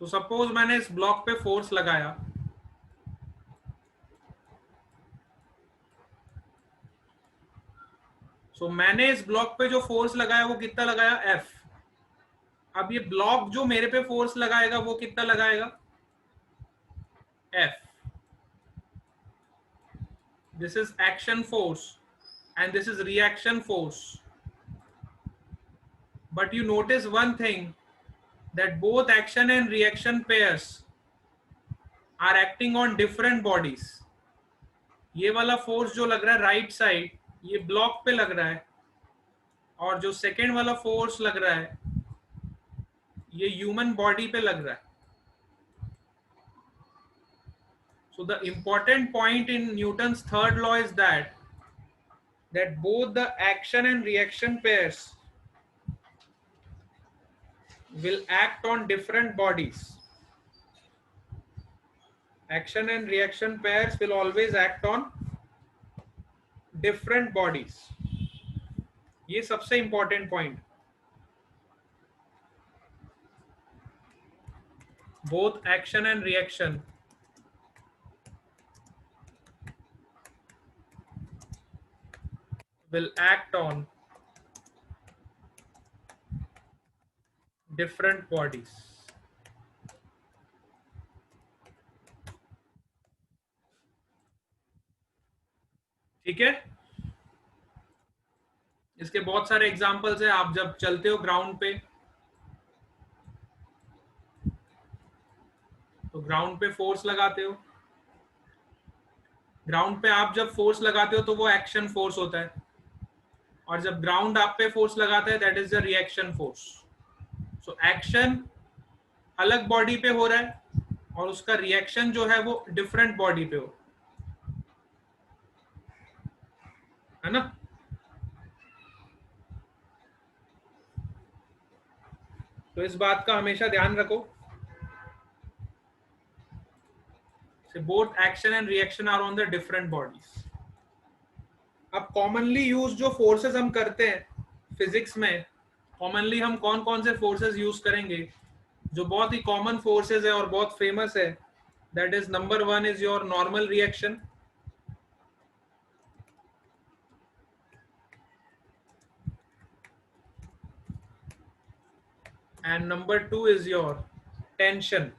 तो सपोज मैंने इस ब्लॉक पे फोर्स लगाया, मैंने इस ब्लॉक पे जो फोर्स लगाया वो कितना लगाया, एफ। अब ये ब्लॉक जो मेरे पे फोर्स लगाएगा वो कितना लगाएगा, F. This is action force and this is reaction force. But you notice one thing, that both action and reaction pairs are acting on different bodies. ये वाला फोर्स जो लग रहा है राइट साइड, ये ब्लॉक पे लग रहा है, और जो सेकेंड वाला फोर्स लग रहा है ये ह्यूमन बॉडी पे लग रहा है. So the important point in Newton's third law is that both the action and reaction pairs will act on different bodies. Action and reaction pairs will always act on different bodies. ये सबसे important point. Both action and reaction will act on different bodies. ठीक है, इसके बहुत सारे examples है. आप जब चलते हो ग्राउंड पे, तो ग्राउंड पे फोर्स लगाते हो. ग्राउंड पे आप जब फोर्स लगाते हो तो वो एक्शन फोर्स होता है, और जब ग्राउंड आप पे फोर्स लगाता है that is the reaction force. So action अलग बॉडी पे हो रहा है और उसका रिएक्शन जो है वो डिफरेंट बॉडी पे हो, है ना. तो इस बात का हमेशा ध्यान रखो. Both action and reaction are on the different bodies. अब कॉमनली यूज जो फोर्सेस हम करते हैं फिजिक्स में, कॉमनली हम कौन कौन से फोर्सेस यूज करेंगे, जो बहुत ही कॉमन फोर्सेस है और बहुत फेमस है, that is number 1 is your normal reaction. and number 2 is your tension.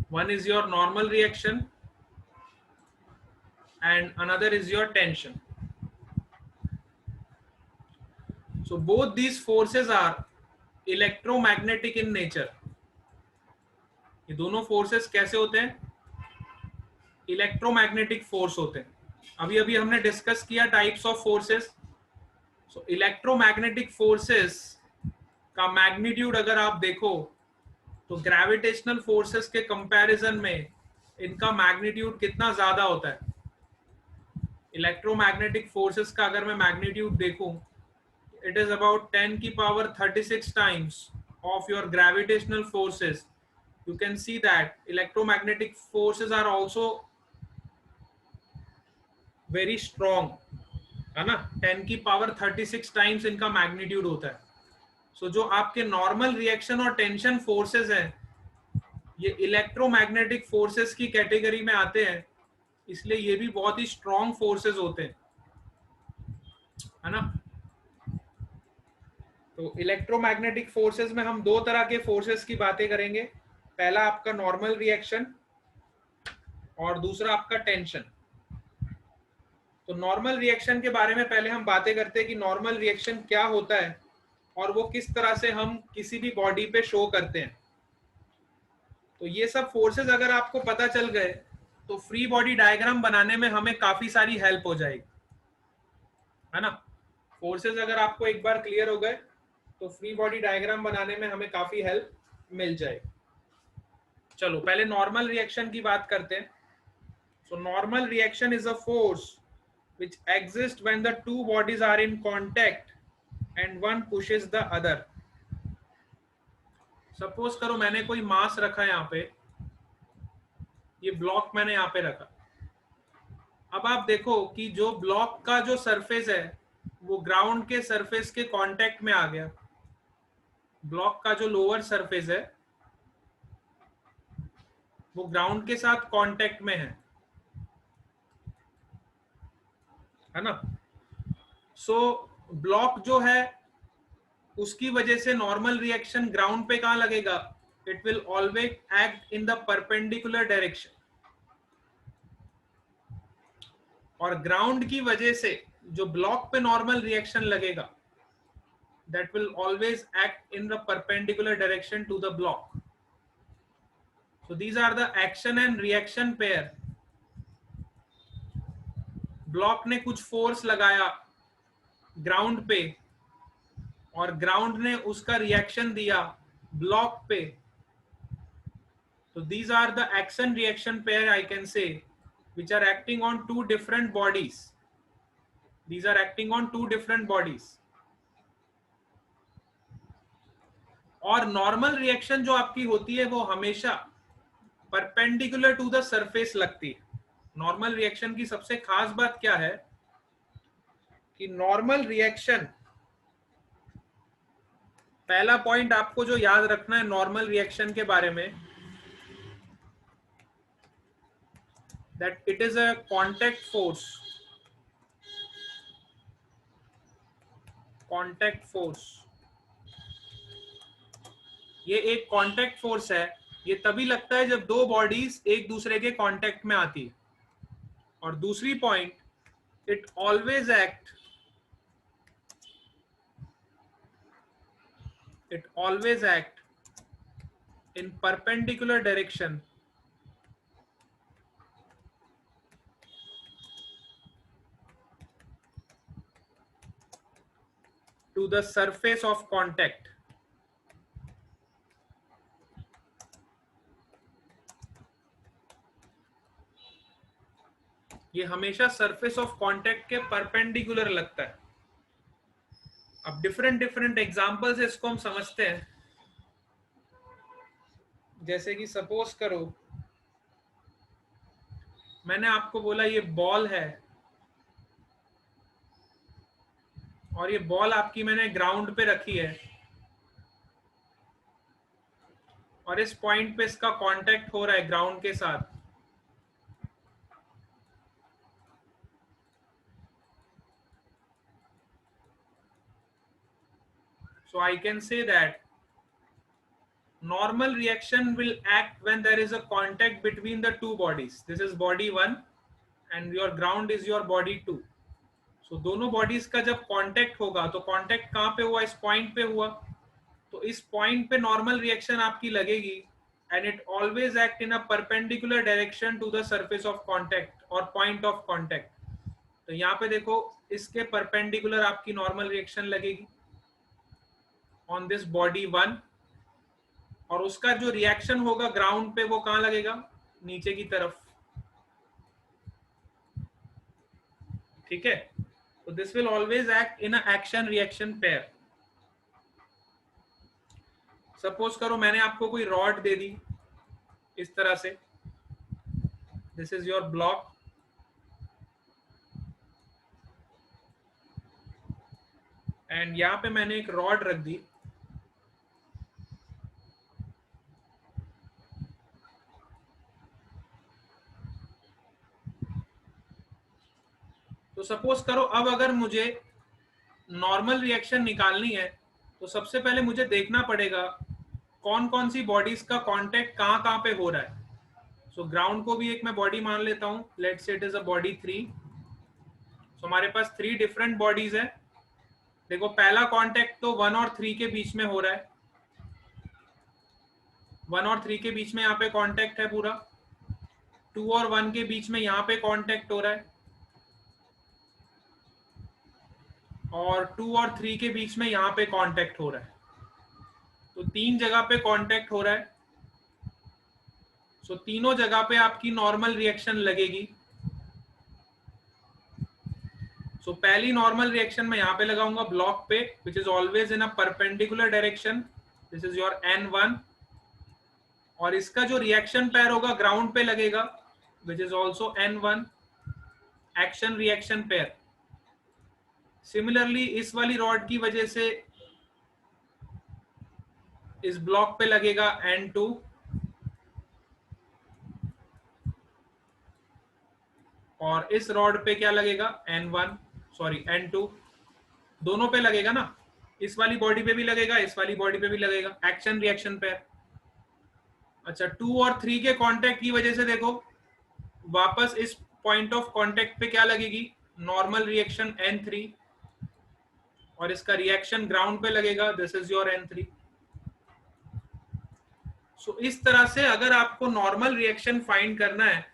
One is your normal reaction and another is your tension. So both these forces are electromagnetic in nature. ये दोनों forces कैसे होते हैं, electromagnetic force होते हैं. अभी अभी हमने डिस्कस किया types of forces. So electromagnetic forces का मैग्नीट्यूड अगर आप देखो तो ग्रेविटेशनल फोर्सेस के कंपैरिजन में इनका मैग्नीट्यूड कितना ज्यादा होता है. इलेक्ट्रोमैग्नेटिक फोर्सेस का अगर मैं मैग्नीट्यूड देखूं, it is about 10 की power 36 times of your gravitational forces. You can see that electromagnetic forces are also very strong, है ना. 10 की पावर 36 टाइम्स इनका मैग्नीट्यूड होता है. सो जो आपके नॉर्मल रिएक्शन और टेंशन फोर्सेस हैं, ये इलेक्ट्रोमैग्नेटिक फोर्सेस की कैटेगरी में आते हैं, इसलिए ये भी बहुत ही स्ट्रॉन्ग फोर्सेस होते हैं, है ना. तो इलेक्ट्रोमैग्नेटिक फोर्सेस में हम दो तरह के फोर्सेस की बातें करेंगे. पहला आपका नॉर्मल रिएक्शन और दूसरा आपका टेंशन. तो नॉर्मल रिएक्शन के बारे में पहले हम बातें करते हैं कि नॉर्मल रिएक्शन क्या होता है और वो किस तरह से हम किसी भी बॉडी पे शो करते हैं. तो ये सब फोर्सेस अगर आपको पता चल गए तो फ्री बॉडी डायग्राम बनाने में हमें काफी सारी हेल्प हो जाएगी, है ना. फोर्सेस अगर आपको एक बार क्लियर हो गए तो फ्री बॉडी डायग्राम बनाने में हमें काफी हेल्प मिल जाएगी. चलो पहले नॉर्मल रिएक्शन की बात करते हैं. So normal reaction is a force which exists when the two bodies are in contact and one pushes the other. Suppose करो मैंने कोई मास रखा यहाँ पे, ये ब्लॉक मैंने यहाँ पे रखा. अब आप देखो कि जो ब्लॉक का जो सरफेस है वो ग्राउंड के सरफेस के कांटेक्ट में आ गया, ब्लॉक का जो लोअर सरफेस है वो ग्राउंड के साथ कांटेक्ट में है ना। सो ब्लॉक जो है उसकी वजह से नॉर्मल रिएक्शन ग्राउंड पे कहां लगेगा, it will always act in the perpendicular direction, और ग्राउंड की वजह से जो ब्लॉक पे नॉर्मल रिएक्शन लगेगा that will always act in the perpendicular direction to the block. So these are the action and reaction pair. Block ने कुछ force लगाया ग्राउंड पे और ग्राउंड ने उसका रिएक्शन दिया ब्लॉक पे, तो these are the action reaction pair I can say which are acting on two different bodies. These are acting on two different bodies. और नॉर्मल रिएक्शन जो आपकी होती है वो हमेशा परपेंडिकुलर टू द सरफेस लगती है। नॉर्मल रिएक्शन की सबसे खास बात क्या है कि नॉर्मल रिएक्शन, पहला पॉइंट आपको जो याद रखना है नॉर्मल रिएक्शन के बारे में, that it is a contact force. Contact force, ये एक कांटेक्ट फोर्स है। ये तभी लगता है जब दो बॉडीज एक दूसरे के कांटेक्ट में आती है। और दूसरी point, it always act in perpendicular direction to the surface of contact. ये हमेशा सरफेस ऑफ कांटेक्ट के परपेंडिकुलर लगता है। अब डिफरेंट डिफरेंट एग्जांपल से इसको हम समझते हैं। जैसे कि सपोज करो मैंने आपको बोला ये बॉल है और ये बॉल आपकी मैंने ग्राउंड पे रखी है और इस पॉइंट पे इसका कांटेक्ट हो रहा है ग्राउंड के साथ। So I can say that normal reaction will act when there is a contact between the two bodies. This is body 1 and your ground is your body 2. So दोनों bodies का जब contact होगा तो contact कहाँ पे हुआ, इस point पे हुआ, तो इस पॉइंट पे नॉर्मल रिएक्शन आपकी लगेगी and it always act in a perpendicular direction to the surface of contact और पॉइंट ऑफ कांटेक्ट। तो यहाँ पे देखो इसके परपेंडिकुलर आपकी नॉर्मल रिएक्शन लगेगी ऑन दिस बॉडी 1, और उसका जो रिएक्शन होगा ग्राउंड पे वो कहां लगेगा, नीचे की तरफ। ठीक है, तो this will always act in a action reaction pair. Suppose करो मैंने आपको कोई रॉड दे दी इस तरह से, this is your block, and यहां पे मैंने एक रॉड रख दी, तो सपोज करो अब अगर मुझे नॉर्मल रिएक्शन निकालनी है तो सबसे पहले मुझे देखना पड़ेगा कौन कौन सी बॉडीज का कांटेक्ट कहां कहां पे हो रहा है। सो ग्राउंड को भी एक मैं बॉडी मान लेता हूं, let's say it is a body 3। सो हमारे पास 3 डिफरेंट बॉडीज है। देखो पहला कांटेक्ट तो 1 और 3 के बीच में हो रहा है, 1 और 3 के बीच में यहाँ पे कांटेक्ट है पूरा, 2 और 1 के बीच में यहाँ पे कांटेक्ट हो रहा है, और 2 और 3 के बीच में यहाँ पे कांटेक्ट हो रहा है। तो 3 जगह पे कांटेक्ट हो रहा है। सो तीनों जगह पे आपकी नॉर्मल रिएक्शन लगेगी। सो पहली नॉर्मल रिएक्शन मैं यहाँ पे लगाऊंगा ब्लॉक पे, which is always in a perpendicular direction, this is your N1, और इसका जो रिएक्शन पैर होगा ग्राउंड पे लगेगा, which is also N1, action reaction pair. Similarly इस वाली रॉड की वजह से इस ब्लॉक पे लगेगा N2 और इस रॉड पे क्या लगेगा N1, सॉरी N2, दोनों पे लगेगा ना, इस वाली बॉडी पे भी लगेगा, इस वाली बॉडी पे भी लगेगा, एक्शन रिएक्शन पे। अच्छा, 2 और 3 के कांटेक्ट की वजह से देखो वापस इस पॉइंट ऑफ कांटेक्ट पे क्या लगेगी, नॉर्मल रिएक्शन N3 और इसका रिएक्शन ग्राउंड पे लगेगा, दिस इज योर N3। सो इस तरह से अगर आपको नॉर्मल रिएक्शन फाइंड करना है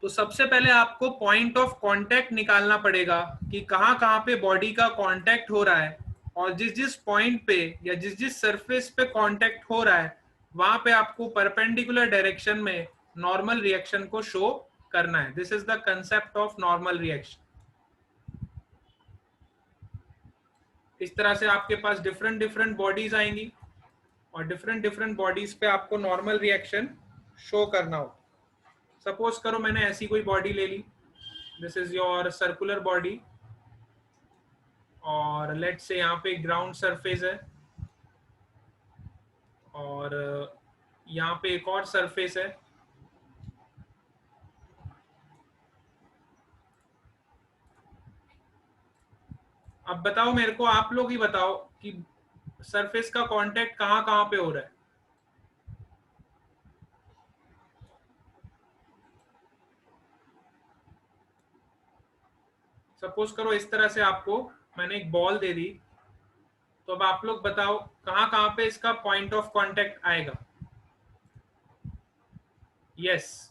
तो सबसे पहले आपको पॉइंट ऑफ कांटेक्ट निकालना पड़ेगा कि कहां कहां पे बॉडी का कांटेक्ट हो रहा है, और जिस जिस पॉइंट पे या जिस जिस सरफेस पे कांटेक्ट हो रहा है वहां पे आपको परपेंडिकुलर डायरेक्शन में नॉर्मल रिएक्शन को शो करना है। This is the concept of normal reaction. इस तरह से आपके पास डिफरेंट डिफरेंट बॉडीज आएंगी और डिफरेंट डिफरेंट बॉडीज पे आपको नॉर्मल रिएक्शन शो करना हो। सपोज करो मैंने ऐसी कोई बॉडी ले ली, this is your circular body, और लेट्स से यहाँ पे ग्राउंड सरफेस है और यहाँ पे एक और सरफेस है। अब बताओ मेरे को, आप लोग ही बताओ कि सरफेस का कांटेक्ट कहाँ कहाँ पे हो रहा है। सपोज करो इस तरह से आपको मैंने एक बॉल दे दी, तो अब आप लोग बताओ कहाँ कहाँ पे इसका पॉइंट ऑफ कांटेक्ट आएगा। यस,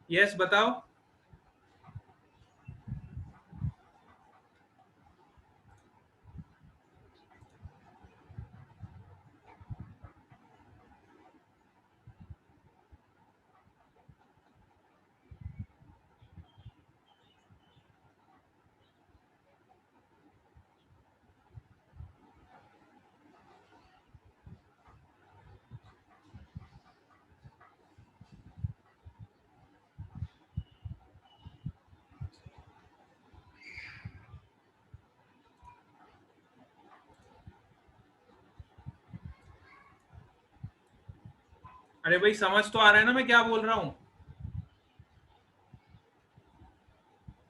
यस बताओ। अरे भाई समझ तो आ रहा है ना मैं क्या बोल रहा हूँ।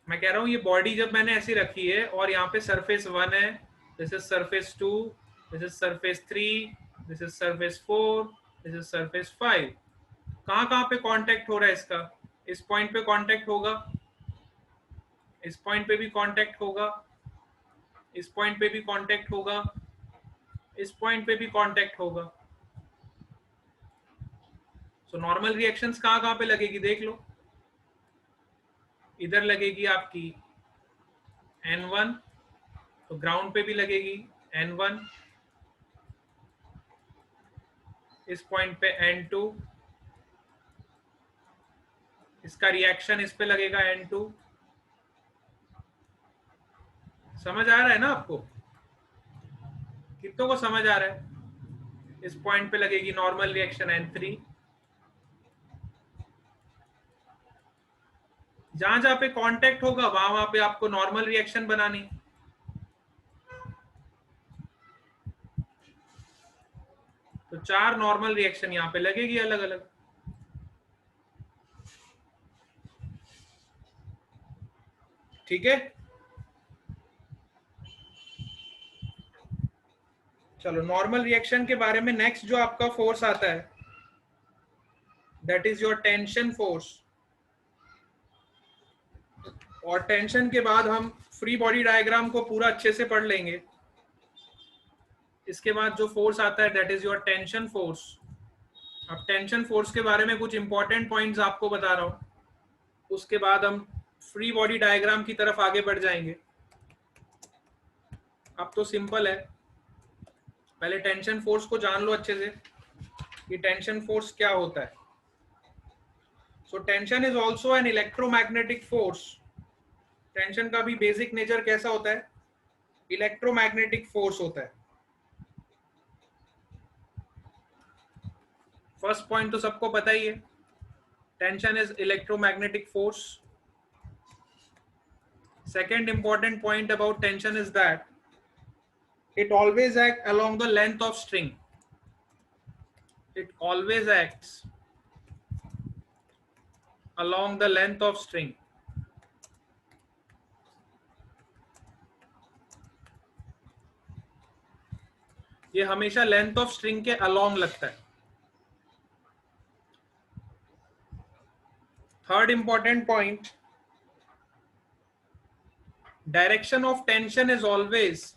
मैं कह रहा हूँ ये बॉडी जब मैंने ऐसी रखी है और यहाँ पे सरफेस 1 है, this is surface 2, this is surface 3, this is surface 4, this is surface 5। कहाँ कहाँ पे कांटेक्ट हो रहा है इसका, इस पॉइंट पे कांटेक्ट होगा, इस पॉइंट पे भी कांटेक्ट होगा, इस पॉइंट पे भी कांटेक्ट होगा, इस पॉइंट पे भी कांटेक्ट होगा। सो नॉर्मल रिएक्शंस कहाँ कहाँ पे लगेगी देख लो। इधर लगेगी आपकी N1, तो ग्राउंड पे भी लगेगी N1, इस पॉइंट पे N2, इसका रिएक्शन इस पे लगेगा N2। समझ आ रहा है ना आपको, कितनों को समझ आ रहा है। इस पॉइंट पे लगेगी नॉर्मल रिएक्शन N3। जहां जहां पे कांटेक्ट होगा वहां वहां पे आपको नॉर्मल रिएक्शन बनानी। तो 4 नॉर्मल रिएक्शन यहाँ पे लगेगी अलग अलग। ठीक है, चलो नॉर्मल रिएक्शन के बारे में नेक्स्ट जो आपका फोर्स आता है that is your tension force. और टेंशन के बाद हम फ्री बॉडी डायग्राम को पूरा अच्छे से पढ़ लेंगे। इसके बाद जो फोर्स आता है that is your tension force. अब टेंशन फोर्स के बारे में कुछ इंपॉर्टेंट पॉइंट्स आपको बता रहा हूं, उसके बाद हम फ्री बॉडी डायग्राम की तरफ आगे बढ़ जाएंगे। अब तो सिंपल है, पहले टेंशन फोर्स को जान लो अच्छे से कि टेंशन फोर्स क्या होता है। So tension is also an electromagnetic force. Tension का भी बेसिक नेचर कैसा होता है, इलेक्ट्रोमैग्नेटिक फोर्स होता है। फर्स्ट पॉइंट तो सबको पता ही है, tension is electromagnetic force. Second important point about tension is that it always acts along the length of string. It always acts along the length of string. ये हमेशा length of string के along लगता है। Third important point, direction of tension is always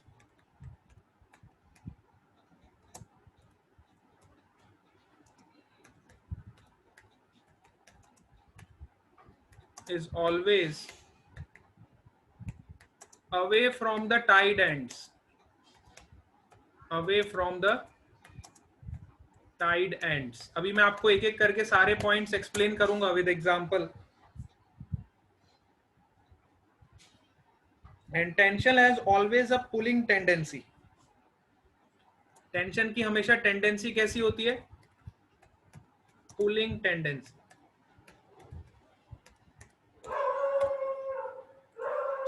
away from the tied ends. Away from the tied ends. अभी मैं आपको एक एक करके सारे पॉइंट्स एक्सप्लेन करूंगा with example. And tension has always a pulling tendency. Tension की हमेशा टेंडेंसी कैसी होती है, पुलिंग टेंडेंसी।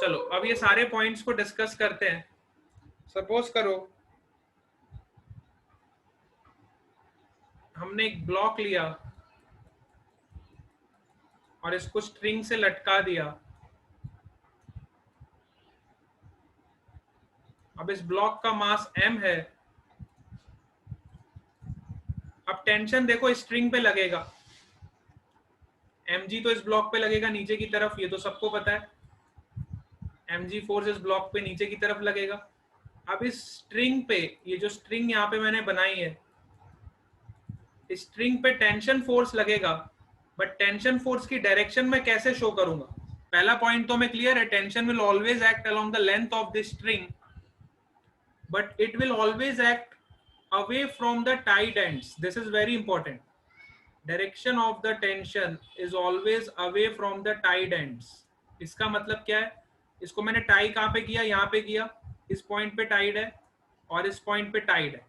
चलो अब ये सारे पॉइंट्स को डिस्कस करते हैं। सपोज करो हमने एक ब्लॉक लिया और इसको स्ट्रिंग से लटका दिया। अब इस ब्लॉक का मास m है। अब टेंशन देखो स्ट्रिंग पे लगेगा, mg तो इस ब्लॉक पे लगेगा नीचे की तरफ, ये तो सबको पता है। mg फोर्स इस ब्लॉक पे नीचे की तरफ लगेगा। अब इस स्ट्रिंग पे, ये जो स्ट्रिंग यहाँ पे मैंने बनाई है, इस स्ट्रिंग पे टेंशन फोर्स लगेगा, बट टेंशन फोर्स की डायरेक्शन में कैसे शो करूंगा। पहला पॉइंट तो मैं क्लियर है, tension will always act along the length of this string, but it will always act away from the tied ends. This is very important. Direction of the tension is always away from the tied ends. इसका मतलब क्या है, इसको मैंने tie कहाँ पे किया, यहाँ पे किया, इस पॉइंट पे टाइड है और इस पॉइंट पे टाइड है।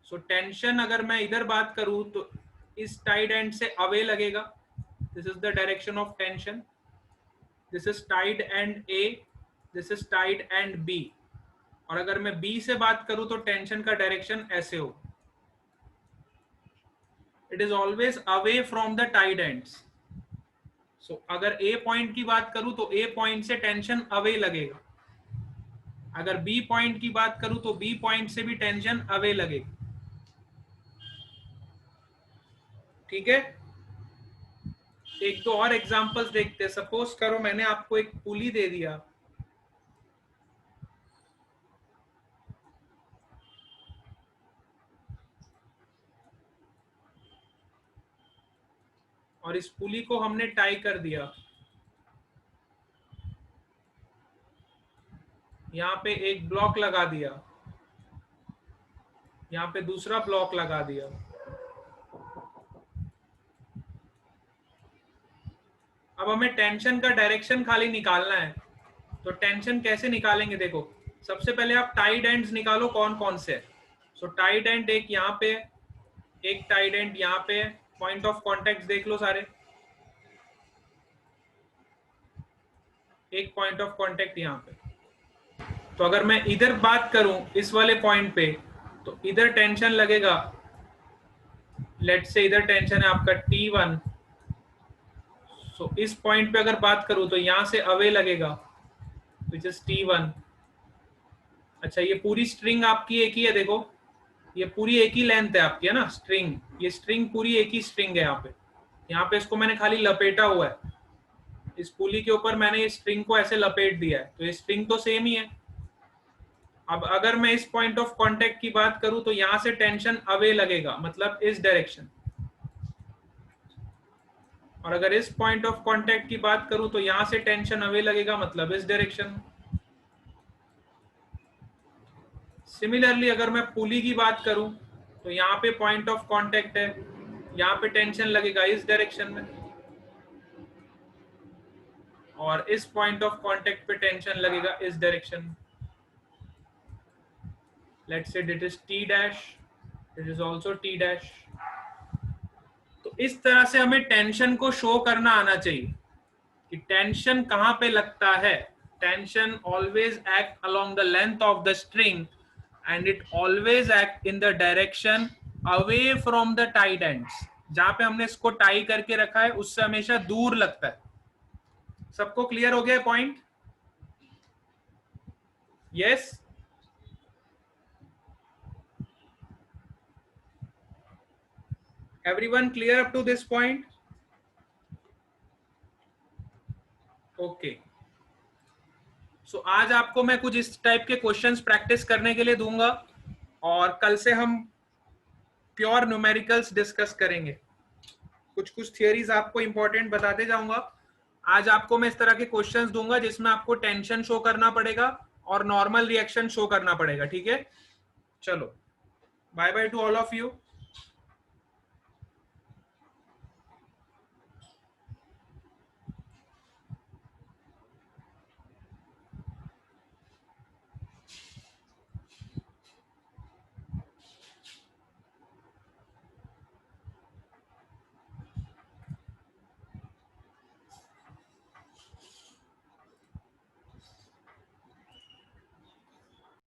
सो टेंशन अगर मैं इधर बात करूँ तो इस टाइड एंड से अवे लगेगा। This is the direction of tension. This is tied end A, this is tied end B. और अगर मैं B से बात करूं तो टेंशन का डायरेक्शन ऐसे हो, it is always away from the tied ends. So अगर A पॉइंट की बात करूं तो A पॉइंट से टेंशन अवे लगेगा। अगर B पॉइंट की बात करूं तो B पॉइंट से भी टेंशन अवे लगेगी। ठीक है, एक दो और एग्जांपल्स देखते हैं। सपोज करो मैंने आपको एक पुली दे दिया, और इस पुली को हमने टाई कर दिया। यहाँ पे एक ब्लॉक लगा दिया, यहाँ पे दूसरा ब्लॉक लगा दिया। अब हमें टेंशन का डायरेक्शन खाली निकालना है, तो टेंशन कैसे निकालेंगे, देखो सबसे पहले आप टाइड एंड्स निकालो कौन कौन से है। सो टाइड एंड एक यहाँ पे, एक टाइड एंड यहाँ पे, पॉइंट ऑफ कॉन्टेक्ट देख लो सारे, एक पॉइंट ऑफ कॉन्टेक्ट यहाँ पे। तो अगर मैं इधर बात करूं इस वाले पॉइंट पे, तो इधर टेंशन लगेगा, लेट से इधर टेंशन है आपका T1। सो इस पॉइंट पे अगर बात करूं तो यहां से अवे लगेगा, विच इज T1। अच्छा, ये पूरी स्ट्रिंग आपकी एक ही है, देखो ये पूरी एक ही लेंथ है आपकी, है ना स्ट्रिंग, ये स्ट्रिंग पूरी एक ही स्ट्रिंग है। यहाँ पे इसको मैंने खाली लपेटा हुआ है, इस पुली के ऊपर मैंने इस स्ट्रिंग को ऐसे लपेट दिया है, तो ये स्ट्रिंग तो सेम ही है। अब अगर मैं इस पॉइंट ऑफ कांटेक्ट की बात करूं तो यहां से टेंशन अवे लगेगा, मतलब इस डायरेक्शन। और अगर इस पॉइंट ऑफ कांटेक्ट की बात करूं तो यहां से टेंशन अवे लगेगा, मतलब इस डायरेक्शन। सिमिलरली अगर मैं पुली की बात करूं तो यहाँ पे पॉइंट ऑफ कांटेक्ट है, यहाँ पे टेंशन लगेगा इस डायरेक्शन में, और इस पॉइंट ऑफ कांटेक्ट पे टेंशन लगेगा इस डायरेक्शन में। Let's say it is T dash, it is also T dash. तो इस तरह से हमें टेंशन को शो करना आना चाहिए कि टेंशन कहां पे लगता है। Tension always act along the length of the string and it always act in the direction away from the tied ends. जहां पे हमने इसको टाई करके रखा है उससे हमेशा दूर लगता है। सबको क्लियर हो गया point? Yes? Everyone clear up to this point? Okay, so आज आपको मैं कुछ इस टाइप के क्वेश्चंस प्रैक्टिस करने के लिए दूंगा, और कल से हम प्योर न्यूमेरिकल्स डिस्कस करेंगे। कुछ कुछ थियरीज आपको इंपॉर्टेंट बताते जाऊंगा। आज आपको मैं इस तरह के क्वेश्चंस दूंगा जिसमें आपको टेंशन शो करना पड़ेगा और नॉर्मल रिएक्शन शो करना पड़ेगा, ठीक है? चलो, bye bye to all of you.